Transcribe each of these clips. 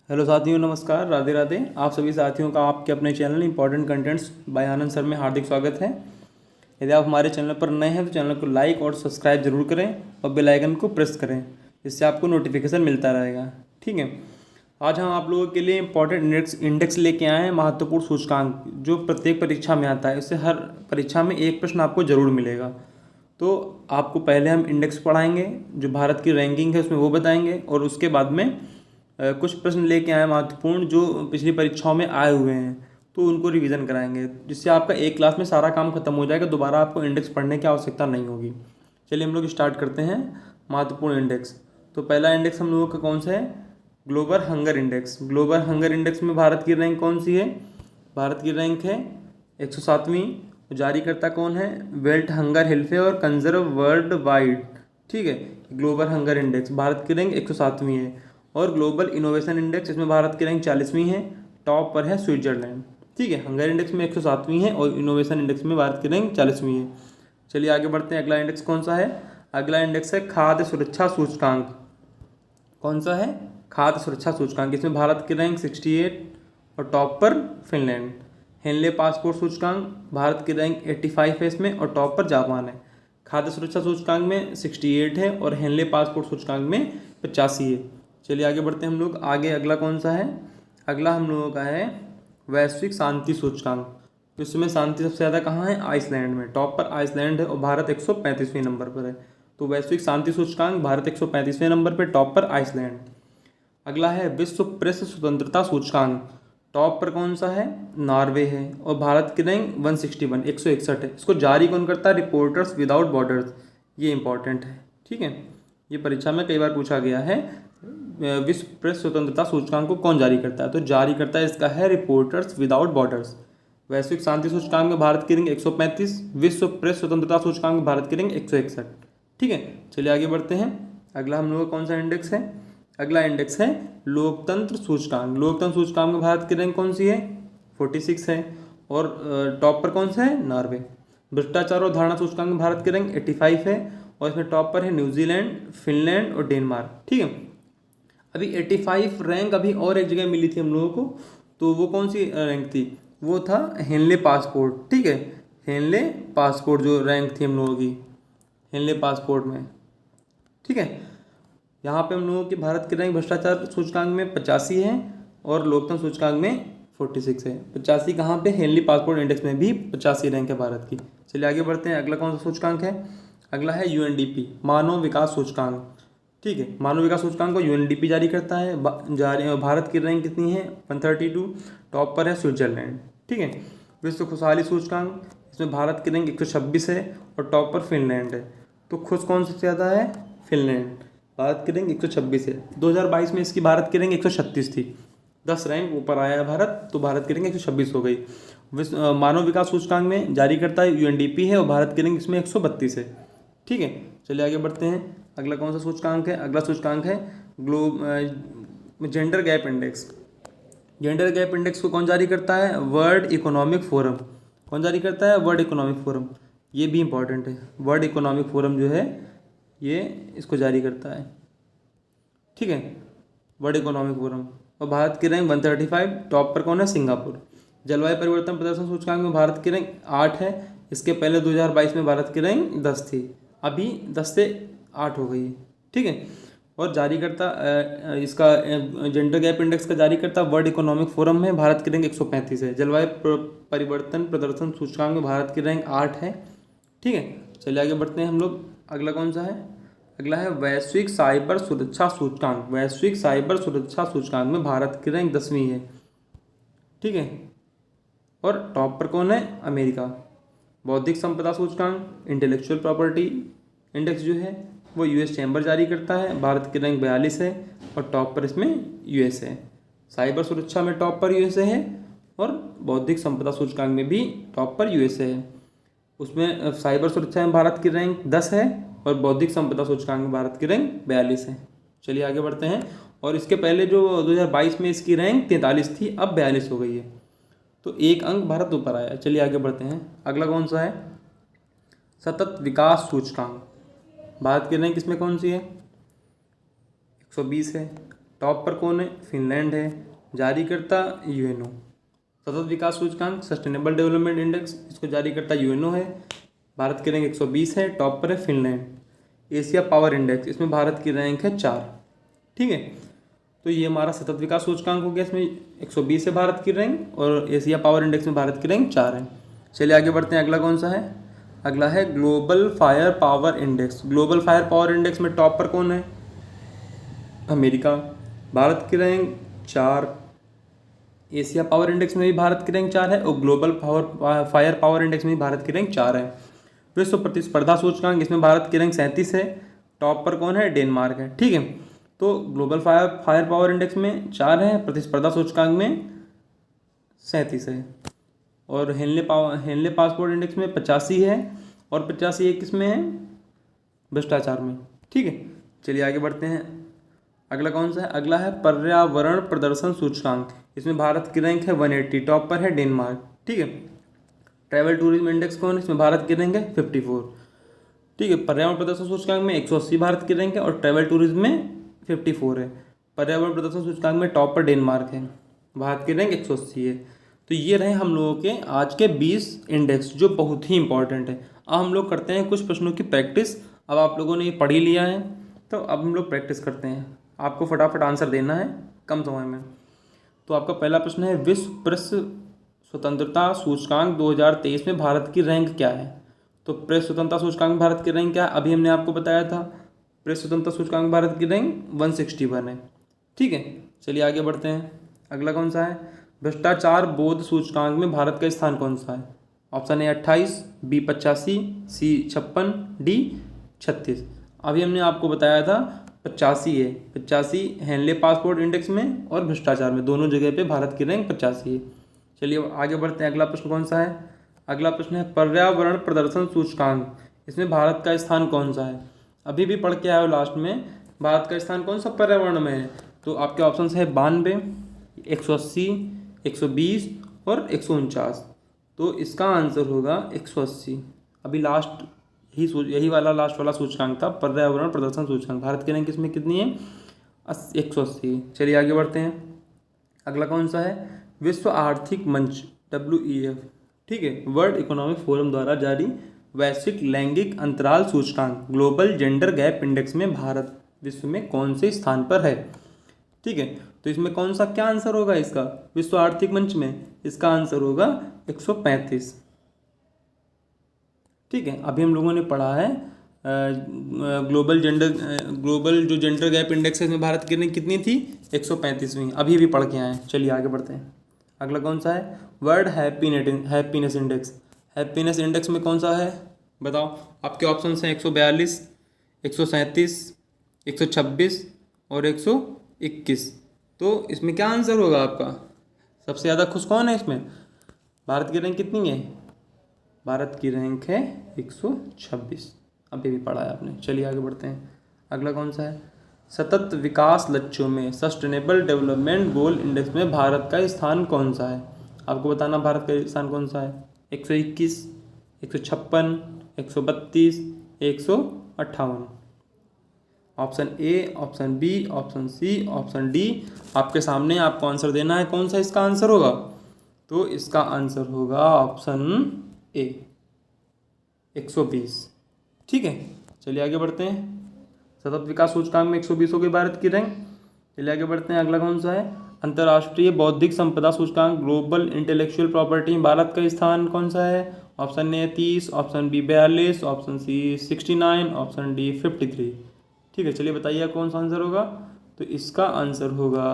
Hello साथियों, नमस्कार, राधे राधे। आप सभी साथियों का आपके अपने चैनल इंपॉर्टेंट कंटेंट्स बाय आनंद सर में हार्दिक स्वागत है। यदि आप हमारे चैनल पर नए हैं तो चैनल को लाइक और सब्सक्राइब जरूर करें और बेल आइकन को प्रेस करें, जिससे आपको नोटिफिकेशन मिलता रहेगा। ठीक है। आज हम आप लोगों के लिए इंपॉर्टेंट इंडेक्स लेके आए हैं, महत्वपूर्ण सूचकांक, जो प्रत्येक परीक्षा में आता है। इससे हर परीक्षा में एक प्रश्न आपको जरूर मिलेगा। तो आपको पहले हम इंडेक्स पढ़ाएंगे, जो भारत की रैंकिंग है उसमें वो बताएंगे, और उसके बाद में कुछ प्रश्न लेके आए महत्वपूर्ण जो पिछली परीक्षाओं में आए हुए हैं, तो उनको रिवीजन कराएंगे, जिससे आपका एक क्लास में सारा काम खत्म हो जाएगा। दोबारा आपको इंडेक्स पढ़ने की आवश्यकता नहीं होगी। चलिए हम लोग स्टार्ट करते हैं। महत्वपूर्ण इंडेक्स, तो पहला इंडेक्स हम लोगों का कौन सा है? Global hunger index. Global hunger index में भारत की रैंक कौन सी है? भारत की रैंक है 107वीं। जारीकर्ता कौन है? वर्ल्ड हंगर हेल्फेयर और कंजर्व वर्ल्ड वाइड। ठीक है। ग्लोबल हंगर इंडेक्स, भारत की रैंक 107वीं है। और ग्लोबल इनोवेशन इंडेक्स, इसमें भारत की रैंक 40वीं है। टॉप पर है स्विट्जरलैंड। ठीक है। हंगर इंडेक्स में 107वीं है और इनोवेशन इंडेक्स में भारत की रैंक 40वीं है। चलिए आगे बढ़ते हैं। अगला इंडेक्स कौन सा है? अगला इंडेक्स है खाद्य सुरक्षा सूचकांक। कौन सा है? खाद्य सुरक्षा सूचकांक। इसमें भारत की रैंक 68 और टॉप पर फिनलैंड। हेनले पासपोर्ट सूचकांक, भारत की रैंक 85 है इसमें, और टॉप पर जापान है। खाद्य सुरक्षा सूचकांक में 68 है और हेनले पासपोर्ट सूचकांक में 85 है। चलिए आगे बढ़ते हैं हम लोग। आगे अगला कौन सा है? अगला हम लोगों का है वैश्विक शांति सूचकांक। विश्व में शांति सबसे ज़्यादा कहाँ है? आइसलैंड में। टॉप पर आइसलैंड है और भारत 135वें नंबर पर है। तो वैश्विक शांति सूचकांक, भारत 135वें नंबर पर, टॉप पर आइसलैंड। अगला है विश्व प्रेस स्वतंत्रता सूचकांक। टॉप पर कौन सा है? नॉर्वे है और भारत की रैंक 161 161 है। इसको जारी कौन करता है? Reporters without borders. ये इंपॉर्टेंट है। ठीक है। ये परीक्षा में कई बार पूछा गया है। विश्व प्रेस स्वतंत्रता सूचकांक को कौन जारी करता है? तो जारी करता है इसका है रिपोर्टर्स विदाउट बॉर्डर्स। वैश्विक शांति सूचकांक में भारत की रैंक 135, विश्व प्रेस स्वतंत्रता सूचकांक में भारत की रैंक 161। ठीक है। चलिए आगे बढ़ते हैं। अगला हम लोग का कौन सा इंडेक्स है? अगला इंडेक्स है लोकतंत्र सूचकांक। लोकतंत्र सूचकांक में भारत की रैंक कौन सी है? 46 है। और टॉप पर कौन सा है? नॉर्वे। भ्रष्टाचार और धारणा सूचकांक में भारत की रैंक 85 है और इसमें टॉप पर है न्यूजीलैंड, फिनलैंड और डेनमार्क। ठीक है। अभी 85 रैंक अभी और एक जगह मिली थी हम लोगों को, तो वो कौन सी रैंक थी? वो था हेनले पासपोर्ट। ठीक है। हेनले पासपोर्ट जो रैंक थी हम लोगों की, हेनले पासपोर्ट में। ठीक है। यहाँ पे हम लोगों की भारत की रैंक भ्रष्टाचार सूचकांक में 85 है और लोकतंत्र सूचकांक में 46 है। 85 कहाँ पे? हेनली पासपोर्ट इंडेक्स में भी 85 रैंक है भारत की। चलिए आगे बढ़ते हैं। अगला कौन सा सूचकांक है? अगला है यूएनडीपी, मानव विकास सूचकांक। ठीक है। मानव विकास सूचकांक को यूएनडीपी जारी करता है। भारत की रैंक कितनी है? 132। टॉप पर है स्विट्जरलैंड। ठीक है। विश्व खुशहाली सूचकांक, इसमें भारत की रैंक 126 है और टॉप पर फिनलैंड है। तो खुश कौन सबसे ज़्यादा है? फिनलैंड। भारत की रैंक 126 है। 2022 में इसकी भारत की रैंक 136 थी। 10 रैंक ऊपर आया है भारत, तो भारत की रैंक 126 हो गई। मानव विकास सूचकांक में जारी करता है यूएनडीपी है और भारत की रैंक इसमें 132 है। ठीक है। चलिए आगे बढ़ते हैं। अगला कौन सा सूचकांक है? अगला सूचकांक है gender gap index. Gender gap index को कौन जारी करता है? World economic forum. कौन जारी करता है? World economic forum. ये भी इंपॉर्टेंट है। वर्ल्ड इकोनॉमिक फोरम जो है ये इसको जारी करता है। ठीक है। World economic forum. और भारत की रैंक 135। टॉप पर कौन है? सिंगापुर। जलवायु परिवर्तन प्रदर्शन सूचकांक में भारत की रैंक 8 है। इसके पहले 2022 में भारत की रैंक 10 थी। अभी 10 से 8 हो गई है। ठीक है। और जारी करता इसका जेंडर गैप इंडेक्स का जारी करता वर्ल्ड इकोनॉमिक फोरम है। भारत की रैंक 135 है। जलवायु परिवर्तन प्रदर्शन सूचकांक में भारत की रैंक 8 है। ठीक है। चलिए आगे बढ़ते हैं हम लोग। अगला कौन सा है? अगला है वैश्विक साइबर सुरक्षा सूचकांक। वैश्विक साइबर सुरक्षा सूचकांक में भारत की रैंक 10वीं है। ठीक है। और टॉप पर कौन है? अमेरिका। बौद्धिक संपदा सूचकांक, इंटेलेक्चुअल प्रॉपर्टी इंडेक्स जो है वो यूएस चैम्बर जारी करता है। भारत की रैंक 42 है और टॉप पर इसमें यूएस है। साइबर सुरक्षा में टॉप पर यूएसए है और बौद्धिक संपदा सूचकांक में भी टॉप पर यूएसए है। उसमें साइबर सुरक्षा में भारत की रैंक 10 है और बौद्धिक संपदा सूचकांक में भारत की रैंक 42 है। चलिए आगे बढ़ते हैं। और इसके पहले जो 2022 में इसकी रैंक 43 थी, अब 42 हो गई है, तो एक अंक भारत ऊपर आया। चलिए आगे बढ़ते हैं। अगला कौन सा है? सतत विकास सूचकांक। भारत की रैंक इसमें कौन सी है? 120 है। टॉप पर कौन है? फिनलैंड है। जारी करता यूएनओ। सतत विकास सूचकांक सस्टेनेबल डेवलपमेंट इंडेक्स, इसको जारी करता यूएनओ है। भारत की रैंक 120 है, टॉप पर है फिनलैंड। एशिया पावर इंडेक्स, इसमें भारत की रैंक है 4। ठीक है, तो ये हमारा सतत विकास सूचकांक हो गया, इसमें 120 है भारत की रैंक, और एशिया पावर इंडेक्स में भारत की रैंक 4 है। चलिए आगे बढ़ते हैं, अगला कौन सा है? अगला है global fire power index. Global fire power index में टॉप पर कौन है? अमेरिका। भारत की रैंक 4। एशिया पावर इंडेक्स में भी भारत की रैंक 4 है, और ग्लोबल फायर पावर इंडेक्स में भी भारत की रैंक 4 है। विश्व प्रतिस्पर्धा सूचकांक, इसमें भारत की रैंक 37 है। टॉप पर कौन है? डेनमार्क है। ठीक है, तो ग्लोबल फायर पावर इंडेक्स में 4 है, प्रतिस्पर्धा सूचकांक में 37 है, और हेनले पासपोर्ट इंडेक्स में 85 है, और 85 किस में है? भ्रष्टाचार में। ठीक है, चलिए आगे बढ़ते हैं, अगला कौन सा है? अगला है पर्यावरण प्रदर्शन सूचकांक, इसमें भारत की रैंक है 180, टॉप पर है डेनमार्क। ठीक है, ट्रैवल टूरिज्म इंडेक्स कौन है? इसमें भारत की रैंक है 54। ठीक है, पर्यावरण प्रदर्शन सूचकांक में 180 भारत की रैंक है, और ट्रैवल टूरिज्म में 54 है। पर्यावरण प्रदर्शन सूचकांक में टॉप पर डेनमार्क है, भारत की रैंक 180 है। तो ये रहे हम लोगों के आज के 20 इंडेक्स, जो बहुत ही इंपॉर्टेंट है। अब हम लोग करते हैं कुछ प्रश्नों की प्रैक्टिस। अब आप लोगों ने ये पढ़ ही लिया है, तो अब हम लोग प्रैक्टिस करते हैं। आपको फटाफट आंसर देना है कम समय में। तो आपका पहला प्रश्न है, विश्व प्रेस स्वतंत्रता सूचकांक 2023 में भारत की रैंक क्या है? तो प्रेस स्वतंत्रता सूचकांक भारत की रैंक क्या है? अभी हमने आपको बताया था, प्रेस स्वतंत्रता सूचकांक भारत की रैंक 161 है। ठीक है, चलिए आगे बढ़ते हैं, अगला कौन सा है? भ्रष्टाचार बोध सूचकांक में भारत का स्थान कौन सा है? Option A 28, B 85, C 56, D 36। अभी हमने आपको बताया था 85 है, 85 हेनले पासपोर्ट इंडेक्स में और भ्रष्टाचार में, दोनों जगह पे भारत की रैंक 85 है। चलिए आगे बढ़ते हैं, अगला प्रश्न कौन सा है? अगला प्रश्न है पर्यावरण प्रदर्शन सूचकांक, इसमें भारत का स्थान कौन सा है? अभी भी पढ़ के आए हो लास्ट में, भारत का स्थान कौन सा पर्यावरण में है? तो आपके ऑप्शन है 92, 180, 120 और 149। तो इसका आंसर होगा 180। अभी लास्ट यही वाला लास्ट वाला सूचकांक था, पर्यावरण प्रदर्शन सूचकांक। भारत की रैंक इसमें कितनी है? 180। चलिए आगे बढ़ते हैं, अगला कौन सा है? विश्व आर्थिक मंच WEF, ठीक है, वर्ल्ड इकोनॉमिक फोरम द्वारा जारी वैश्विक लैंगिक अंतराल सूचकांक ग्लोबल जेंडर गैप इंडेक्स में भारत विश्व में कौन से स्थान पर है? ठीक है, तो इसमें कौन सा क्या आंसर होगा इसका? विश्व आर्थिक मंच में इसका आंसर होगा 135। ठीक है, अभी हम लोगों ने पढ़ा है ग्लोबल जो जेंडर गैप इंडेक्स है, इसमें भारत की रैंक कितनी थी? 135वीं। अभी भी पढ़ के आए। चलिए आगे बढ़ते हैं, अगला कौन सा है? World happiness index. Happiness index में कौन सा है बताओ? आपके ऑप्शन हैं 142, 137, 126 और 121। तो इसमें क्या आंसर होगा आपका? सबसे ज़्यादा खुश कौन है इसमें? भारत की रैंक कितनी है? भारत की रैंक है 126। अभी भी पढ़ा है आपने। चलिए आगे बढ़ते हैं, अगला कौन सा है? सतत विकास लक्ष्यों में सस्टेनेबल डेवलपमेंट गोल इंडेक्स में भारत का स्थान कौन सा है? आपको बताना भारत का स्थान कौन सा है। 121, 156, 132, 158। Option A, option B, option C, option D आपके सामने। आपको आंसर देना है, कौन सा इसका आंसर होगा? तो इसका आंसर होगा ऑप्शन ए, 120। ठीक है, चलिए आगे बढ़ते हैं, सतत विकास सूचकांक में 120 हो गई भारत की रैंक। चलिए आगे बढ़ते हैं, अगला कौन सा है? अंतर्राष्ट्रीय बौद्धिक संपदा सूचकांक ग्लोबल इंटेलेक्चुअल प्रॉपर्टी में भारत का स्थान कौन सा है? Option A 30, option B 42, option C 69, option D 53। ठीक है, चलिए बताइए कौन सा आंसर होगा? तो इसका आंसर होगा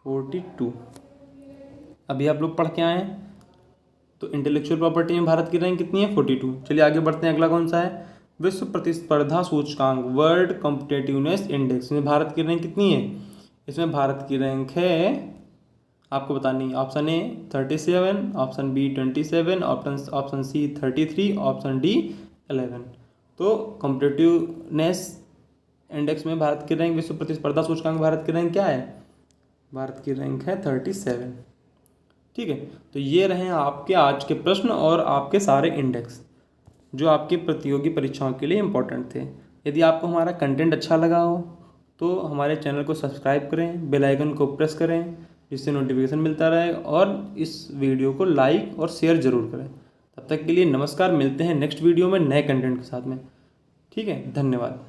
42। अभी आप लोग पढ़ के आए हैं, तो इंटेलेक्चुअल प्रॉपर्टी में भारत की रैंक कितनी है? 42। चलिए आगे बढ़ते हैं, अगला कौन सा है? विश्व प्रतिस्पर्धा सूचकांक वर्ल्ड कॉम्पिटिटिवनेस इंडेक्स में भारत की रैंक कितनी है? इसमें भारत की रैंक है, आपको बतानी, option A 37, option B 27, option C 33, option D 11। तो कॉम्पिटिटिवनेस इंडेक्स में भारत की रैंक, विश्व प्रतिस्पर्धा सूचकांक भारत की रैंक क्या है? भारत की रैंक है 37। ठीक है, तो ये रहे आपके आज के प्रश्न और आपके सारे इंडेक्स जो आपके प्रतियोगी परीक्षाओं के लिए इम्पोर्टेंट थे। यदि आपको हमारा कंटेंट अच्छा लगा हो तो हमारे चैनल को सब्सक्राइब करें, बेल आइकन को प्रेस करें जिससे नोटिफिकेशन मिलता रहे, और इस वीडियो को लाइक और शेयर ज़रूर करें। तब तक के लिए नमस्कार, मिलते हैं नेक्स्ट वीडियो में नए कंटेंट के साथ में। ठीक है, धन्यवाद।